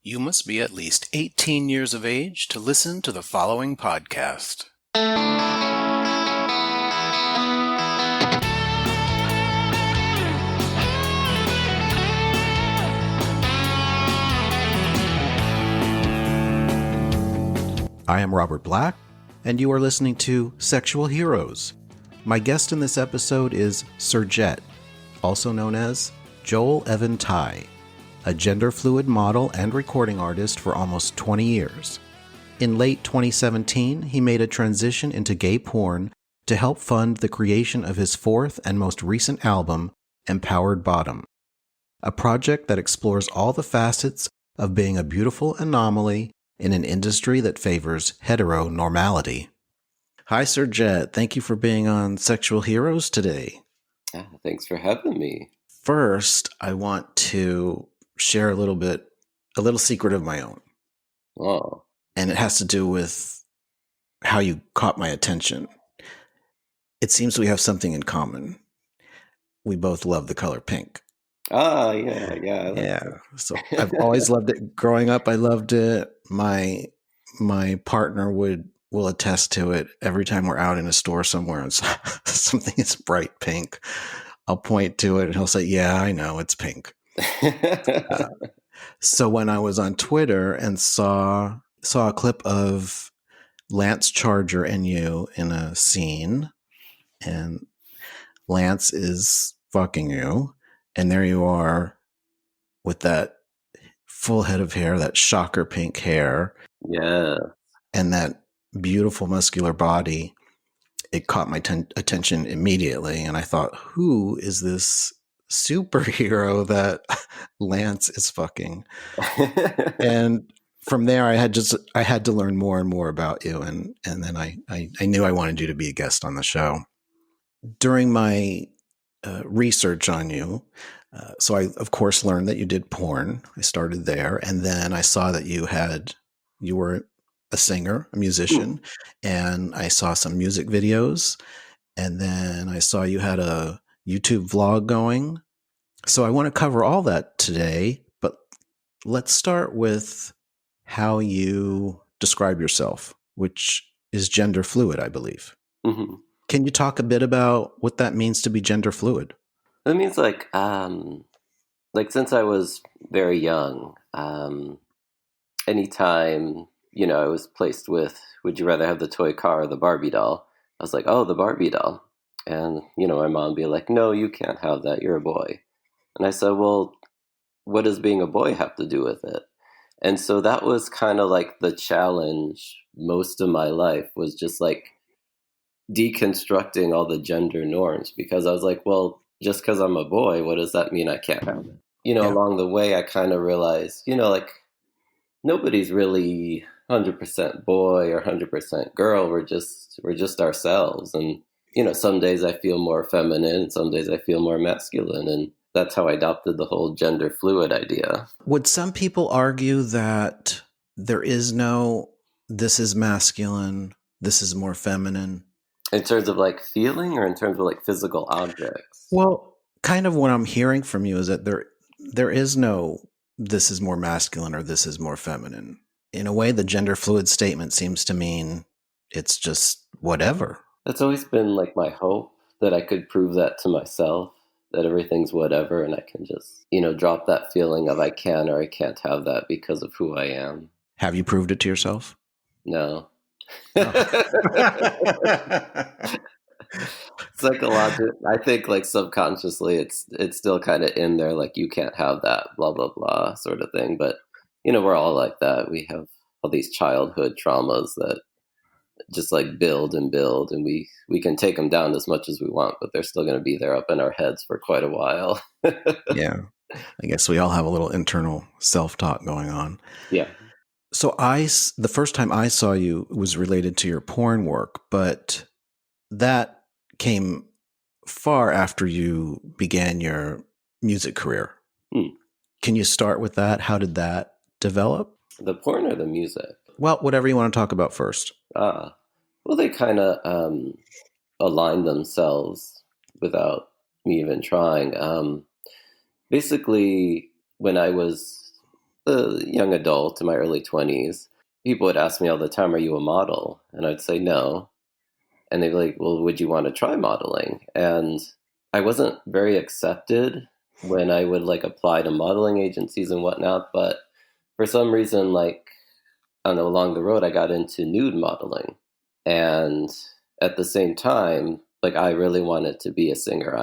You must be at least 18 years of age to listen to the following podcast. I am Robert Black, and you are listening to Sexual Heroes. My guest in this episode is Surjette, also known as Joel Evan Tye, a gender-fluid model and recording artist for almost 20 years. In late 2017, he made a transition into gay porn to help fund the creation of his fourth and most recent album, Empowered Bottom, a project that explores all the facets of being a beautiful anomaly in an industry that favors hetero-normality. Hi, Surjette. Thank you for being on Sexual Heroes today. Thanks for having me. First, I want to share a little secret of my own. Oh. And it has to do with how you caught my attention. It seems we have something in common. We both love the color pink. Yeah. Yeah. So I've always loved it. Growing up, I loved it. My partner will attest to it. Every time we're out in a store somewhere and something is bright pink, I'll point to it and he'll say, "Yeah, I know, it's pink." So when I was on Twitter and saw a clip of Lance Charger and you in a scene, and Lance is fucking you, and there you are with that full head of hair, that shocker pink hair, yeah, and that beautiful muscular body, it caught my attention immediately, and I thought, who is this superhero that Lance is fucking? And from there, I had to learn more and more about you, and then I knew I wanted you to be a guest on the show. During my research on you, so I of course learned that you did porn. I started there, and then I saw that you were a singer, a musician, and I saw some music videos, and then I saw you had a YouTube vlog going. So I want to cover all that today, but let's start with how you describe yourself, which is gender fluid, I believe. Mm-hmm. Can you talk a bit about what that means to be gender fluid? It means like since I was very young, anytime, I was placed with, would you rather have the toy car or the Barbie doll? I was like, oh, the Barbie doll. And, my mom would be like, no, you can't have that. You're a boy. And I said, well, what does being a boy have to do with it? And so that was kind of like the challenge most of my life, was just like deconstructing all the gender norms, because I was like, well, just because I'm a boy, what does that mean I can't have it? Along the way, I kind of realized, nobody's really 100% boy or 100% girl. We're just ourselves. And, some days I feel more feminine, some days I feel more masculine. And that's how I adopted the whole gender fluid idea. Would some people argue that there is no, this is masculine, this is more feminine? In terms of like feeling, or in terms of like physical objects? Well, kind of what I'm hearing from you is that there is no, this is more masculine or this is more feminine. In a way, the gender fluid statement seems to mean it's just whatever. That's always been like my hope, that I could prove that to myself, that everything's whatever, and I can just, drop that feeling of I can or I can't have that because of who I am. Have you proved it to yourself? No. Psychologically, I think like subconsciously it's still kind of in there, like you can't have that, blah, blah, blah sort of thing. But, we're all like that. We have all these childhood traumas that just like build, and we can take them down as much as we want, but they're still going to be there up in our heads for quite a while. Yeah. I guess we all have a little internal self-talk going on. Yeah. So the first time I saw you was related to your porn work, but that came far after you began your music career. Can you start with that? How did that develop? The porn or the music? Well, whatever you want to talk about first. Well, they kind of aligned themselves without me even trying. Basically, when I was a young adult in my early 20s, people would ask me all the time, "Are you a model?" And I'd say no. And they'd be like, "Well, would you want to try modeling?" And I wasn't very accepted when I would like apply to modeling agencies and whatnot. But for some reason, like, I don't know, along the road, I got into nude modeling. And at the same time, like, I really wanted to be a singer.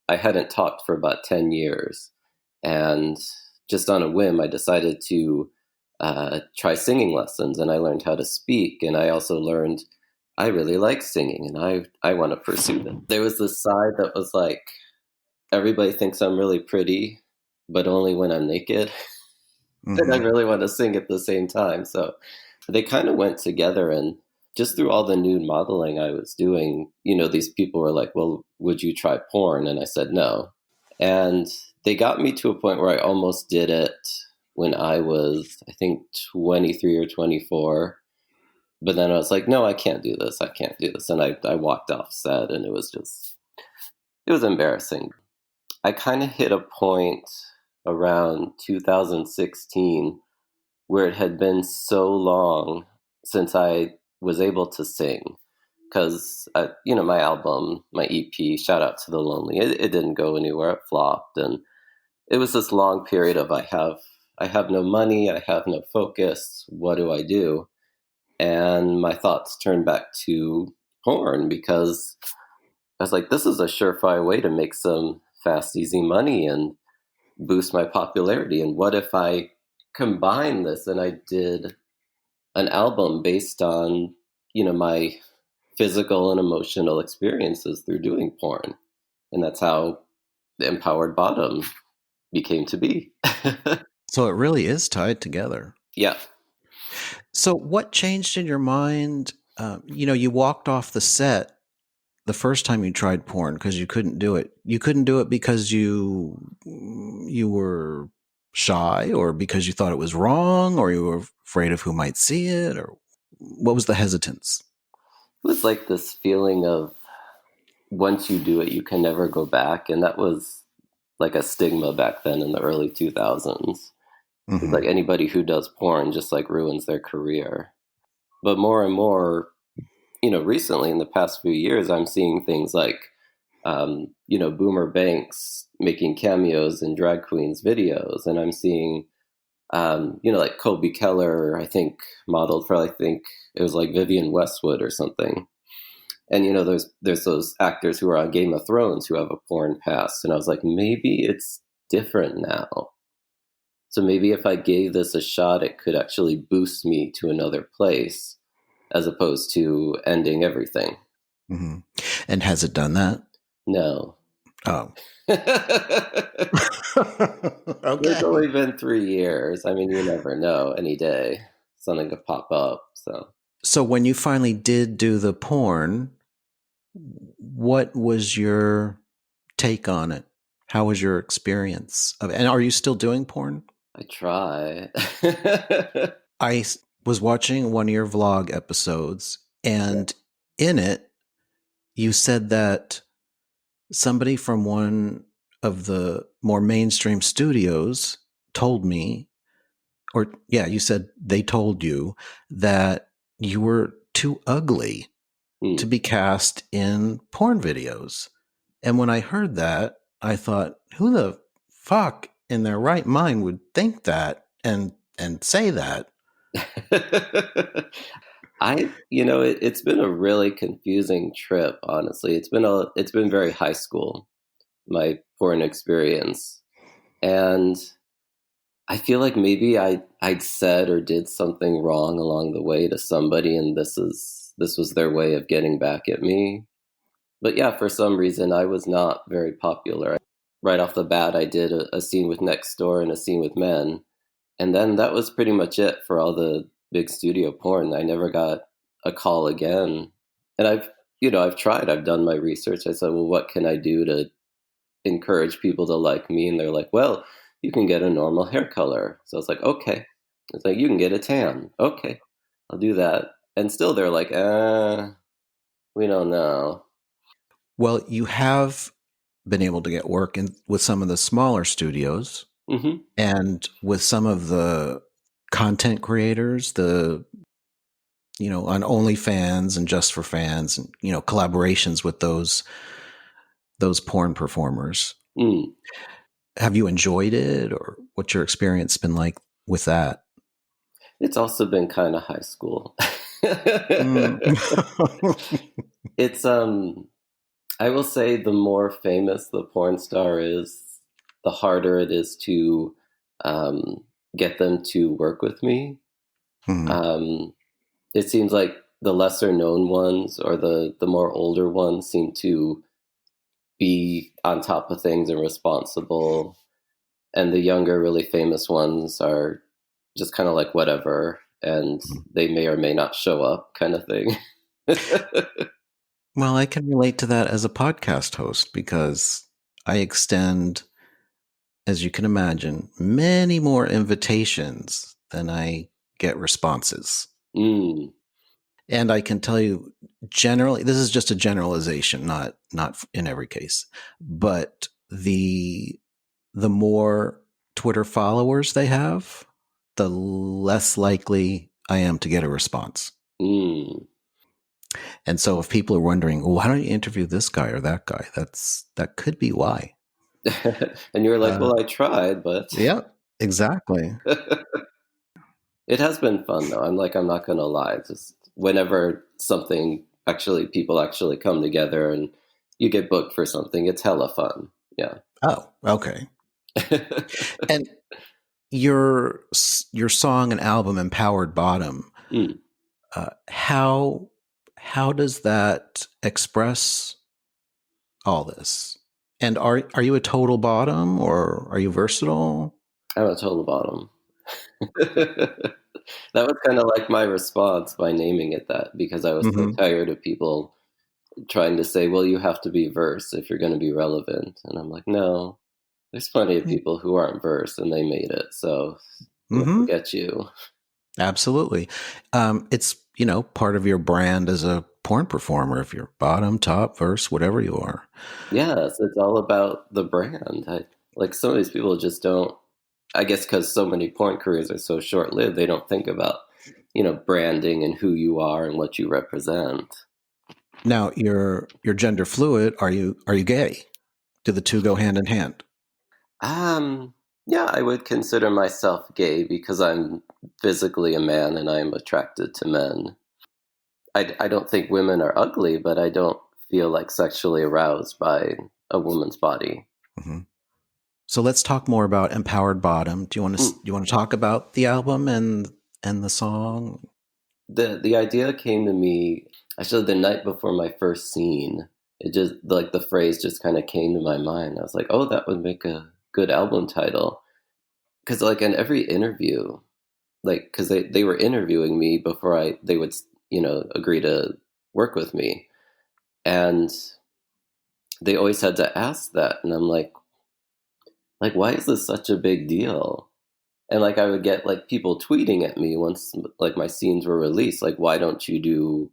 I hadn't talked for about 10 years. And just on a whim, I decided to try singing lessons, and I learned how to speak. And I also learned I really like singing, and I want to pursue it. There was this side that was like, everybody thinks I'm really pretty, but only when I'm naked. And I Mm-hmm. really want to sing at the same time. So they kind of went together. And just through all the nude modeling I was doing, these people were like, "Well, would you try porn?" And I said no. And they got me to a point where I almost did it when I was, I think, 23 or 24. But then I was like, no, I can't do this. I can't do this. And I walked off set, and it was embarrassing. I kind of hit a point around 2016 where it had been so long since I was able to sing. Because, my album, my EP, Shout Out to the Lonely, it didn't go anywhere. It flopped. And it was this long period of I have no money, I have no focus. What do I do? And my thoughts turned back to porn, because I was like, this is a surefire way to make some fast, easy money and boost my popularity. And what if I combine this and I did an album based on, my physical and emotional experiences through doing porn? And that's how the Empowered Bottom became to be. So it really is tied together. Yeah. So what changed in your mind? You walked off the set the first time you tried porn because you couldn't do it. You couldn't do it because you were shy, or because you thought it was wrong, or you were afraid of who might see it, or what was the hesitance? It was like this feeling of, once you do it, you can never go back. And that was like a stigma back then in the early 2000s. It's Mm-hmm. like anybody who does porn just like ruins their career. But more and more, recently in the past few years, I'm seeing things like, Boomer Banks making cameos in drag queens videos. And I'm seeing, like Kobe Keller, I think, modeled for, I think it was like Vivienne Westwood or something. And there's those actors who are on Game of Thrones who have a porn past, and I was like, maybe it's different now. So maybe if I gave this a shot, it could actually boost me to another place, as opposed to ending everything. Mm-hmm. And has it done that? No. Oh. It's Okay. only been 3 years. I mean, you never know. Any day something could pop up. So when you finally did do the porn, what was your take on it? How was your experience of it? And are you still doing porn? I try. I was watching one of your vlog episodes, Yeah. and in it, you said that somebody from one of the more mainstream studios told me, or yeah, you said they told you that you were too ugly to Hmm. be cast in porn videos. And when I heard that, I thought, who the fuck in their right mind would think that and say that? It's been a really confusing trip, honestly. It's been very high school, my porn experience. And I feel like maybe I'd said or did something wrong along the way to somebody, and this was their way of getting back at me. But yeah, for some reason I was not very popular. Right off the bat, I did a scene with Next Door and a scene with Men. And then that was pretty much it for all the big studio porn. I never got a call again. And I've tried, I've done my research. I said, well, what can I do to encourage people to like me? And they're like, well, you can get a normal hair color. So I was like, okay. It's like, you can get a tan. Okay, I'll do that. And still they're like, we don't know. Well, you have been able to get work with some of the smaller studios. Mm-hmm. And with some of the content creators, on OnlyFans and Just for Fans, and collaborations with those porn performers. Mm. Have you enjoyed it, or what's your experience been like with that? It's also been kind of high school. Mm. It's I will say the more famous the porn star is, the harder it is to um, get them to work with me. Mhm. Um, it seems like the lesser known ones or the more older ones seem to be on top of things and responsible, and the younger, really famous ones are just kind of like whatever, and they may or may not show up, kind of thing. Well, I can relate to that as a podcast host because I extend, as you can imagine, many more invitations than I get responses. Mm. And I can tell you, generally, this is just a generalization, not in every case, but the more Twitter followers they have, the less likely I am to get a response. Mm. And so if people are wondering, well, why don't you interview this guy or that guy? That could be why. And you're like, Uh, well, I tried, but yeah, exactly. it has been fun though. I'm not gonna lie. Just whenever something actually people actually come together and you get booked for something, it's hella fun. Yeah. Oh, okay. And your song and album "Empowered Bottom," Mm. how does that express all this? And are you a total bottom, or are you versatile? I'm a total bottom. That was kind of like my response by naming it that, because I was so Mm-hmm. tired of people trying to say, well, you have to be verse if you're going to be relevant. And I'm like, no, there's plenty of people who aren't verse and they made it. So Mm-hmm. forget you. Absolutely. It's, part of your brand as a porn performer, if you're bottom, top, verse, whatever you are. Yes, it's all about the brand. Like some of these people just don't, I guess because so many porn careers are so short lived, they don't think about, branding and who you are and what you represent. Now, you're gender fluid. Are you gay? Do the two go hand in hand? Um, yeah, I would consider myself gay because I'm physically a man and I'm attracted to men. I don't think women are ugly, but I don't feel like sexually aroused by a woman's body. Mm-hmm. So let's talk more about Empowered Bottom. Mm. Do you want to talk about the album and the song? The idea came to me actually the night before my first scene. It just like the phrase just kind of came to my mind. I was like, "Oh, that would make a good album title." Because like in every interview, like because they were interviewing me before they would agree to work with me, and they always had to ask that, and I'm like why is this such a big deal? And like I would get like people tweeting at me once like my scenes were released, like why don't you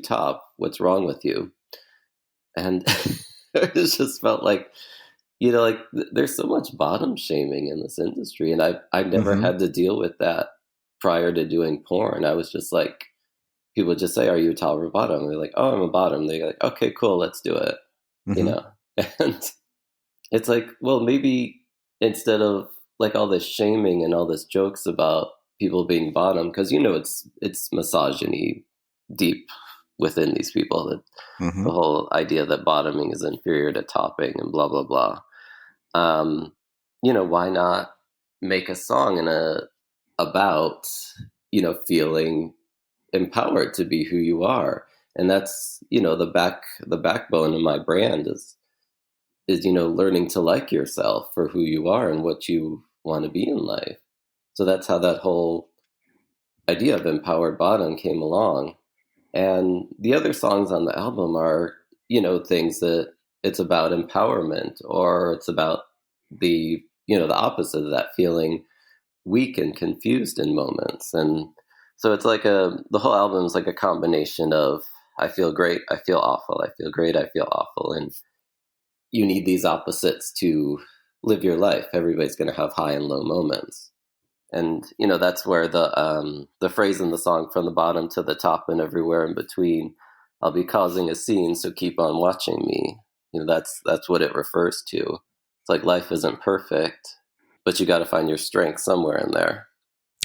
top? What's wrong with you? And it just felt like, like there's so much bottom shaming in this industry. And I never Mm-hmm. had to deal with that prior to doing porn. I was just like, people would just say, are you a top or bottom? They're like, oh, I'm a bottom. They're like, okay, cool, let's do it. You Mm-hmm. know? And it's like, well, maybe instead of like all this shaming and all this jokes about people being bottom, because it's misogyny deep within these people, that Mm-hmm. the whole idea that bottoming is inferior to topping and blah blah blah. Um, why not make a song about feeling empowered to be who you are? And that's the backbone of my brand is learning to like yourself for who you are and what you want to be in life. So that's how that whole idea of empowered bottom came along. And the other songs on the album are, things that it's about empowerment, or it's about the opposite of that, feeling weak and confused in moments. And so it's like the whole album is like a combination of I feel great, I feel awful, I feel great, I feel awful. And you need these opposites to live your life. Everybody's going to have high and low moments. And, that's where the phrase in the song, from the bottom to the top and everywhere in between, I'll be causing a scene, so keep on watching me. That's what it refers to. It's like life isn't perfect, but you got to find your strength somewhere in there.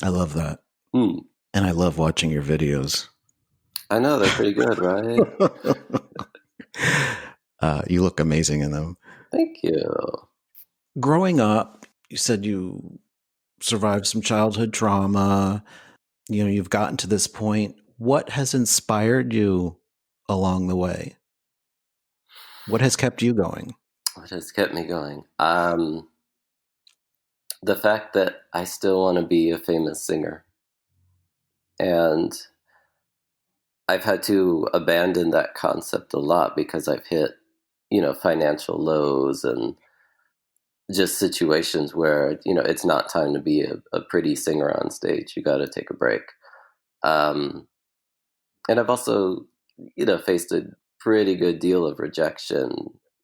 I love that. Hmm. And I love watching your videos. I know, they're pretty good, right? You look amazing in them. Thank you. Growing up, you said you survived some childhood trauma. You've gotten to this point. What has inspired you along the way? What has kept you going? What has kept me going? The fact that I still want to be a famous singer. And I've had to abandon that concept a lot because I've hit, financial lows and just situations where, it's not time to be a pretty singer on stage. You got to take a break. And I've also, faced a pretty good deal of rejection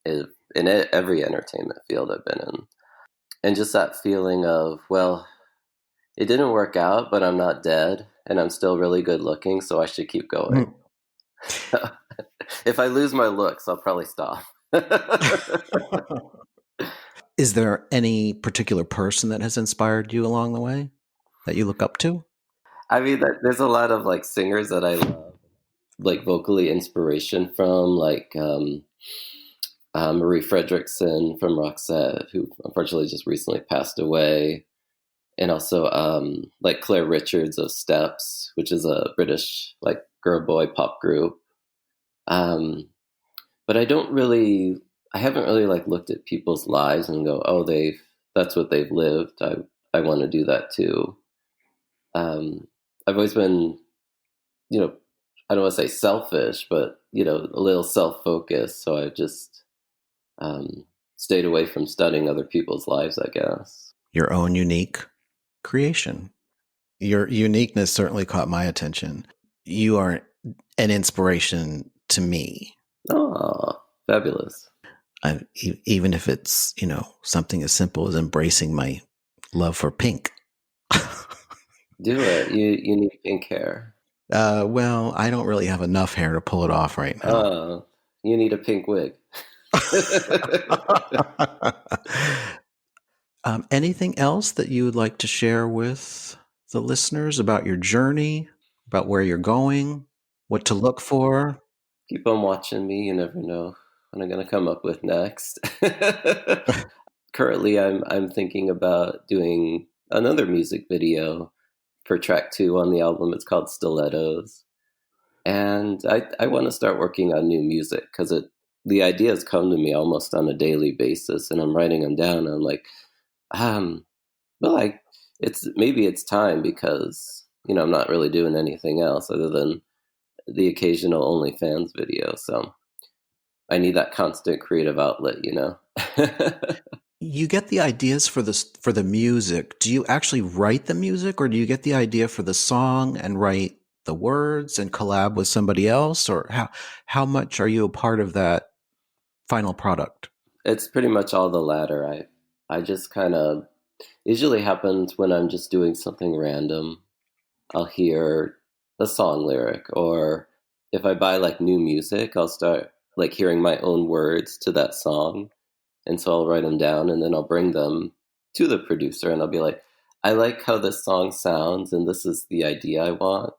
in every entertainment field I've been in. And just that feeling of, well, it didn't work out, but I'm not dead and I'm still really good looking, so I should keep going. If I lose my looks, I'll probably stop. Is there any particular person that has inspired you along the way that you look up to? I mean, there's a lot of like singers that I love, like vocally inspiration from, like Marie Fredriksson from Roxette, who unfortunately just recently passed away. And also like Claire Richards of Steps, which is a British like girl boy pop group. But I haven't really like looked at people's lives and go, oh, that's what they've lived. I want to do that too. I've always been, I don't want to say selfish, but, a little self-focused. So I've just stayed away from studying other people's lives, I guess. Your own unique creation. Your uniqueness certainly caught my attention. You are an inspiration to me. Oh, fabulous. Even if it's, something as simple as embracing my love for pink. Do it. You need pink hair. Well, I don't really have enough hair to pull it off right now. You need a pink wig. Anything else that you would like to share with the listeners about your journey, about where you're going, what to look for? Keep on watching me. You never know what I'm going to come up with next. Currently, I'm thinking about doing another music video for track 2 on the album. It's called Stilettos. And I want to start working on new music because the ideas come to me almost on a daily basis, and I'm writing them down. And I'm like, well, maybe it's time because, I'm not really doing anything else other than the occasional OnlyFans video. So I need that constant creative outlet, You get the ideas for the music. Do you actually write the music, or do you get the idea for the song and write the words and collab with somebody else? Or how much are you a part of that final product? It's pretty much all the latter. I just kind of, usually happens when I'm just doing something random. I'll hear a song lyric, or if I buy like new music, I'll start like hearing my own words to that song. And so I'll write them down and then I'll bring them to the producer and I'll be like, I like how this song sounds and this is the idea I want,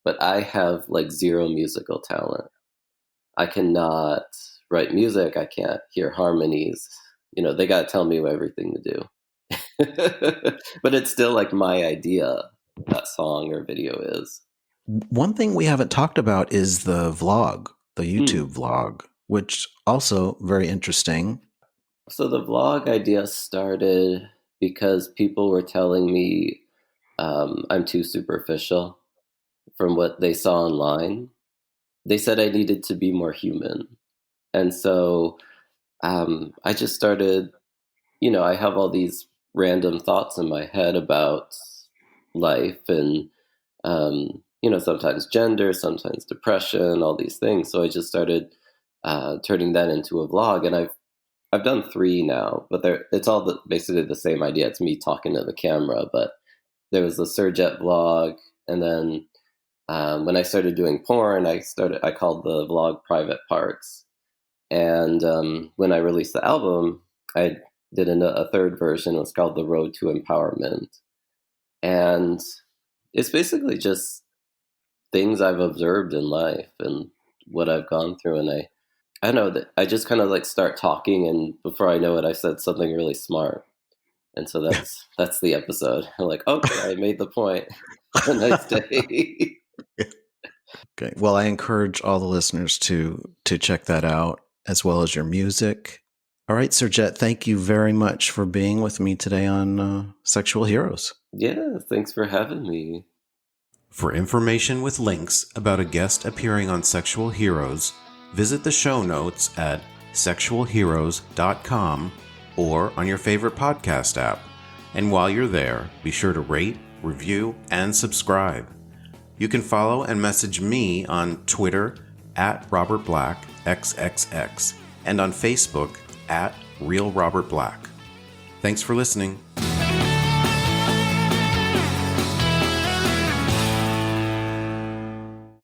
but I have like zero musical talent. I cannot write music. I can't hear harmonies. They got to tell me everything to do. But it's still like my idea, that song or video is. One thing we haven't talked about is the vlog, the YouTube vlog, which also very interesting. So the vlog idea started because people were telling me I'm too superficial from what they saw online. They said I needed to be more human. And so I just started, I have all these random thoughts in my head about life and, sometimes gender, sometimes depression, all these things. So I just started turning that into a vlog. And I've done 3 now, but it's all basically the same idea. It's me talking to the camera, but there was the Surjet vlog, and then when I started doing porn, I called the vlog Private Parts. And when I released the album, I did a third version. It was called The Road to Empowerment. And it's basically just things I've observed in life and what I've gone through. And I know that I just kind of like start talking, and before I know it, I said something really smart. And so that's the episode. I'm like, okay, I made the point. Have a nice day. Okay. Well, I encourage all the listeners to check that out, as well as your music. All right, Surjet, thank you very much for being with me today on Sexual Heroes. Yeah, thanks for having me. For information with links about a guest appearing on Sexual Heroes, visit the show notes at sexualheroes.com or on your favorite podcast app. And while you're there, be sure to rate, review, and subscribe. You can follow and message me on Twitter at RobertBlackXXX and on Facebook at RealRobertBlack. Thanks for listening.